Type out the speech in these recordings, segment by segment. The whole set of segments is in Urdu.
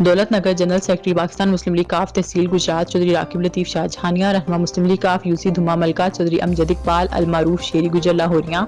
دولت نگر جنرل سیکرٹری پاکستان مسلم لیگ کاف تحصیل گجرات چودھری راکب لطیف شاہ جہانیہ، رہنما مسلم لیگ کاف یوسی دھما ملکہ چودھری امجد اقبال المعروف شیری گجر لاہوریاں،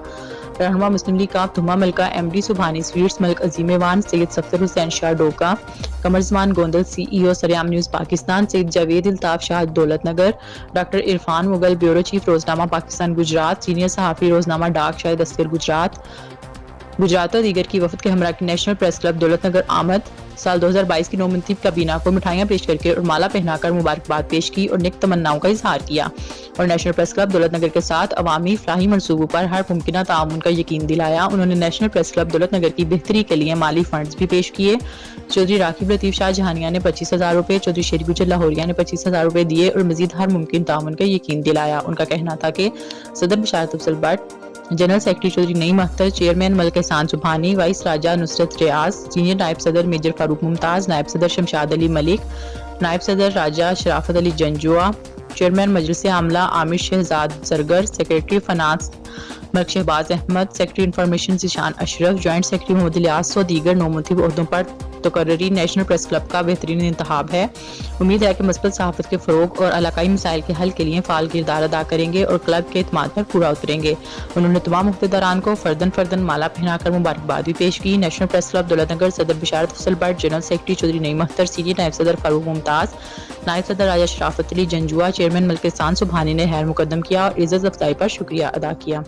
رہنما مسلم لیگ کاف دھما ملکہ ایم ڈی سبحانی سویٹس ملک عظیم ایوان سید سفدر حسین شاہ ڈوکا، قمر زمان گوندل سی ای او سریام نیوز پاکستان، سید جاوید الطاف شاہ دولت Nagar, doctor Irfan Mughal bureau chief روزنامہ پاکستان گجرات، سینئر صحافی روزنامہ ڈاک شاہد اسکر گجرات اور دیگر کی وفد کے ہمراہ نیشنل پریس کلب دولت نگر آمد سال 2022 کی نو منتخب کابینہ کو مٹھائیاں پیش کر کے اور مالا پہنا کر مبارکباد پیش کی اور نیک تمناؤں کا اظہار کیا اور نیشنل پریس کلب دولت نگر کے ساتھ عوامی فلاحی منصوبوں پر ہر ممکنہ تعاون کا یقین دلایا۔ انہوں نے نیشنل پریس کلب دولت نگر کی بہتری کے لیے مالی فنڈز بھی پیش کیے۔ چودھری راکب لطیف شاہ جہانیہ نے 25,000 روپے، چودھری شیری گجر لاہوریہ نے 25,000 روپے دیے اور مزید ہر ممکن تعاون کا یقین دلایا۔ ان کا کہنا تھا کہ صدر Basharat Afzal Butt, general secretary Chaudhry Naeem Akhtar, chairman Malik Ehsan Subhani, vice Raja Nusrat Riaz, senior نائب صدر میجر فاروق ممتاز، نائب صدر شمشاد علی ملک، نائب صدر راجہ شرافت علی جنجوعہ، چیئرمین مجلس عاملہ عامر شہزاد زرگر، سیکرٹری فنانس ملک شہباز احمد، سیکرٹری انفارمیشن ذیشان اشرف، جوائنٹ سیکرٹری محمد الیاس و دیگر نومنتخب عہدوں پر تقرری نیشنل پریس کلب کا بہترین انتخاب ہے۔ امید ہے کہ مثبت صحافت کے فروغ اور علاقائی مسائل کے حل کے لیے فعال کردار ادا کریں گے اور کلب کے اعتماد پر پورا اتریں گے۔ انہوں نے تمام عہدیداران کو فرداً مالا پہنا کر مبارکباد بھی پیش کی۔ نیشنل پریس کلب دولت نگر صدر Basharat Afzal Butt, general secretary Chaudhry Naeem Akhtar, senior نائب صدر فاروق ممتاز، نائب صدر راجہ شرافت علی جنجوعہ، چیئرمین ملک احسان سبحانی نے خیر مقدم کیا اور عزت افزائی پر شکریہ ادا کیا۔